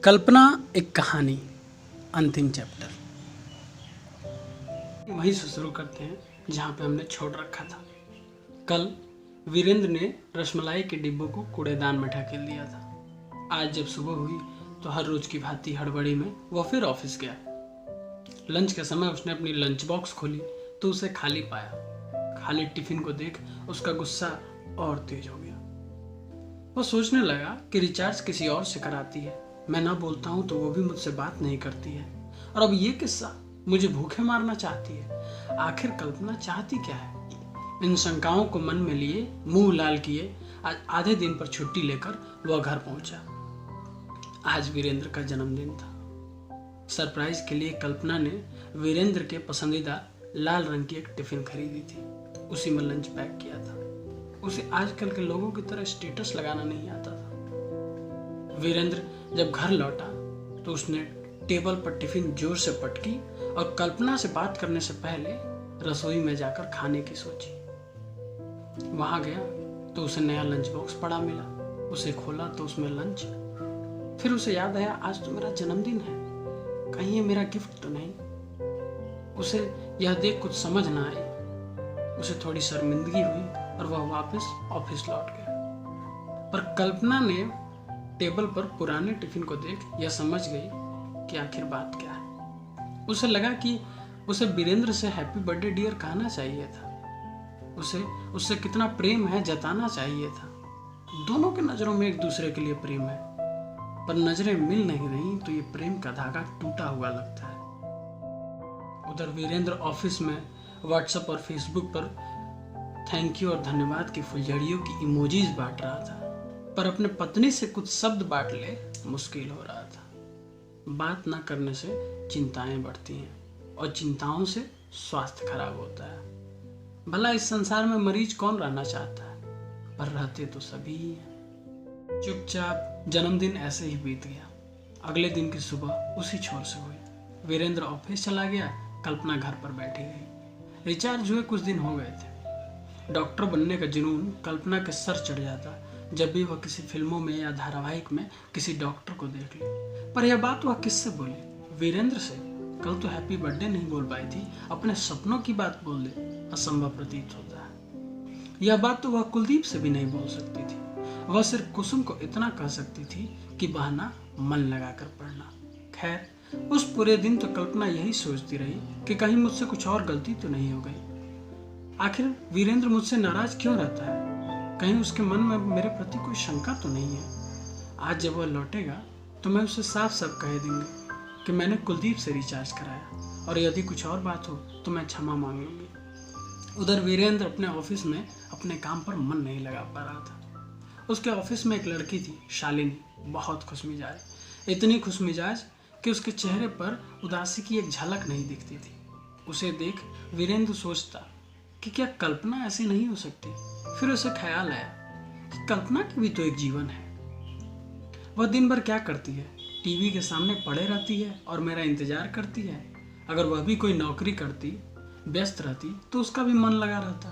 कल्पना एक कहानी, अंतिम चैप्टर। वहीं से शुरू करते हैं जहाँ पे हमने छोड़ रखा था। कल वीरेंद्र ने रसमलाई के डिब्बों को कूड़ेदान में ढकेल दिया था। आज जब सुबह हुई तो हर रोज की भांति हड़बड़ी में वह फिर ऑफिस गया। लंच के समय उसने अपनी लंच बॉक्स खोली तो उसे खाली पाया। खाली टिफिन को देख उसका गुस्सा और तेज हो गया। वह सोचने लगा कि रिचार्ज किसी और से कराती है, मैं ना बोलता हूं तो वो भी मुझसे बात नहीं करती है, और अब ये किस्सा मुझे भूखे मारना चाहती है। आखिर कल्पना चाहती क्या है? इन शंकाओं को मन में लिए मुंह लाल किए आज आधे दिन पर छुट्टी लेकर वह घर पहुंचा। आज वीरेंद्र का जन्मदिन था। सरप्राइज के लिए कल्पना ने वीरेंद्र के पसंदीदा लाल रंग की एक टिफिन खरीदी थी। उसी में लंच पैक किया था। उसे आजकल के लोगों की तरह स्टेटस लगाना नहीं आता था। वीरेंद्र जब घर लौटा तो उसने टेबल पर टिफिन जोर से पटकी और कल्पना से बात करने से पहले रसोई में जाकर खाने की सोची। वहां गया तो उसे नया लंच बॉक्स पड़ा मिला। उसे खोला तो उसमें लंच। फिर उसे याद आया, आज तो मेरा जन्मदिन है, कहीं ये मेरा गिफ्ट तो नहीं। उसे यह देख कुछ समझ ना आई। उसे थोड़ी शर्मिंदगी हुई और वह वापस ऑफिस लौट गया। पर कल्पना ने टेबल पर पुराने टिफिन को देख यह समझ गई कि आखिर बात क्या है। उसे लगा कि उसे वीरेंद्र से हैप्पी बर्थडे डियर कहना चाहिए था। उसे उससे कितना प्रेम है जताना चाहिए था। दोनों के नजरों में एक दूसरे के लिए प्रेम है, पर नजरें मिल नहीं रही तो ये प्रेम का धागा टूटा हुआ लगता है। उधर वीरेंद्र ऑफिस में व्हाट्सएप और फेसबुक पर थैंक यू और धन्यवाद की फुलझड़ियों की इमोजीज बांट रहा था, पर अपने पत्नी से कुछ शब्द बांट ले मुश्किल हो रहा था। बात ना करने से चिंताएं बढ़ती हैं और चिंताओं से स्वास्थ्य खराब होता है। भला इस संसार में मरीज कौन रहना चाहता है, पर रहते तो सभी ही हैं। चुपचाप जन्मदिन ऐसे ही बीत गया। अगले दिन की सुबह उसी छोर से हुई। वीरेंद्र ऑफिस चला गया, कल्पना घर पर बैठी रही। रिचार्ज हुए कुछ दिन हो गए थे। डॉक्टर बनने का जुनून कल्पना के सर चढ़ जाता जब भी वह किसी फिल्मों में या धारावाहिक में किसी डॉक्टर को देख ले। पर यह बात वह किससे बोले? वीरेंद्र से। कल तो हैप्पी बर्थडे नहीं बोल पाई थी, अपने सपनों की बात बोल दे, असंभव प्रतीत होता है। यह बात तो वह कुलदीप से भी नहीं बोल सकती थी। वह सिर्फ कुसुम को इतना कह सकती थी कि बहाना मन लगाकर पढ़ना। खैर, उस पूरे दिन तो कल्पना यही सोचती रही कि कहीं मुझसे कुछ और गलती तो नहीं हो गई। आखिर वीरेंद्र मुझसे नाराज क्यों रहता है? कहीं उसके मन में मेरे प्रति कोई शंका तो नहीं है? आज जब वह लौटेगा तो मैं उसे साफ साफ कह दूंगी कि मैंने कुलदीप से रिचार्ज कराया, और यदि कुछ और बात हो तो मैं क्षमा मांग लूंगी। उधर वीरेंद्र अपने ऑफिस में अपने काम पर मन नहीं लगा पा रहा था। उसके ऑफिस में एक लड़की थी, शालिनी, बहुत खुशमिजाज। इतनी खुशमिजाज कि उसके चेहरे पर उदासी की एक झलक नहीं दिखती थी। उसे देख वीरेंद्र सोचता कि क्या कल्पना ऐसी नहीं हो सकती। फिर उसे ख्याल आया कि कल्पना की भी तो एक जीवन है। वह दिन भर क्या करती है? टीवी के सामने पड़े रहती है और मेरा इंतजार करती है। अगर वह भी कोई नौकरी करती, व्यस्त रहती, तो उसका भी मन लगा रहता।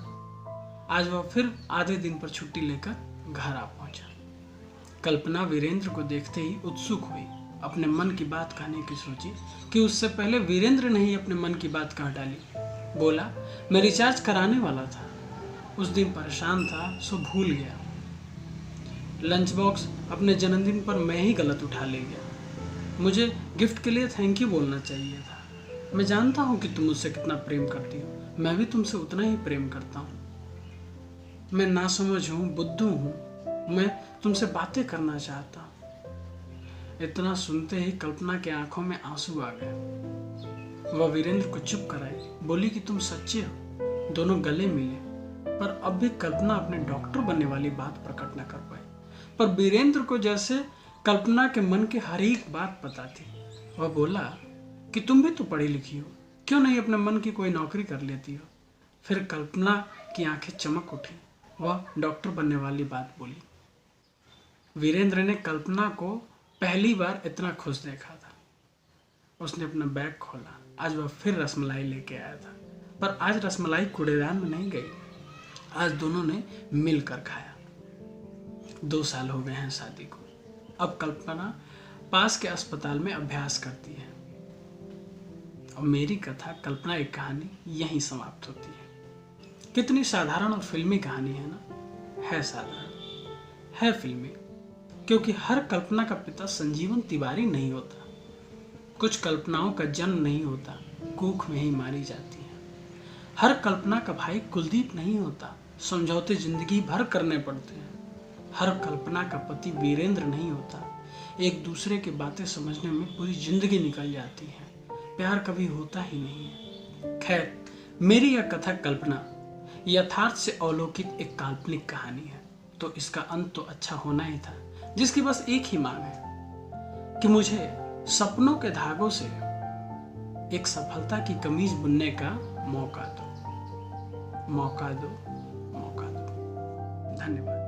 आज वह फिर आधे दिन पर छुट्टी लेकर घर आ पहुंचा। कल्पना वीरेंद्र को देखते ही उत्सुक हुई। अपने मन की बात कहने की सोची कि उससे पहले वीरेंद्र ने ही अपने मन की बात कह डाली। बोला, मैं रिचार्ज कराने वाला था, उस दिन परेशान था सो भूल गया। लंच बॉक्स अपने जन्मदिन पर मैं ही गलत उठा ले गया। मुझे गिफ्ट के लिए थैंक यू बोलना चाहिए था। मैं जानता हूँ कि तुम मुझसे कितना प्रेम करती हो, मैं भी तुमसे उतना ही प्रेम करता हूँ। मैं नासमझ हूँ, बुद्धू हूँ, मैं तुमसे बातें करना चाहता हूँ। इतना सुनते ही कल्पना के आंखों में आंसू आ गए। वह वीरेंद्र को चुप कराई, बोली कि तुम सच्चे हो। दोनों गले मिले, पर अब भी कल्पना अपने डॉक्टर बनने वाली बात प्रकट न कर पाई। पर वीरेंद्र को जैसे कल्पना के मन की हर एक बात पता थी। वह बोला कि तुम भी तो पढ़ी लिखी हो, क्यों नहीं अपने मन की कोई नौकरी कर लेती हो? फिर कल्पना की आंखें चमक उठी। वह डॉक्टर बनने वाली बात बोली। वीरेंद्र ने कल्पना को पहली बार इतना खुश देखा था। उसने अपना बैग खोला। आज वह फिर रसमलाई लेके आया था, पर आज रसमलाई कूड़ेदान में नहीं गई। आज दोनों ने मिलकर खाया। 2 साल हो गए हैं शादी को। अब कल्पना पास के अस्पताल में अभ्यास करती है। और मेरी कथा कल्पना एक कहानी यहीं समाप्त होती है। कितनी साधारण और फिल्मी कहानी है ना। है साधारण, है फिल्मी, क्योंकि हर कल्पना का पिता संजीवन तिवारी नहीं होता। कुछ कल्पनाओं का जन्म नहीं होता, कूख में ही मारी जाती है। हर कल्पना का भाई कुलदीप नहीं होता, समझौते जिंदगी भर करने पड़ते हैं। हर कल्पना का पति वीरेंद्र नहीं होता, एक दूसरे की बातें समझने में पूरी जिंदगी निकल जाती है। प्यार कभी होता ही नहीं है। खैर, मेरी यह कथा कल्पना यथार्थ से अवलोकित एक काल्पनिक कहानी है, तो इसका अंत तो अच्छा होना ही था, जिसकी बस एक ही मांग है कि मुझे सपनों के धागों से एक सफलता की कमीज बुनने का मौका दो, मौका दो, मौका दो। धन्यवाद।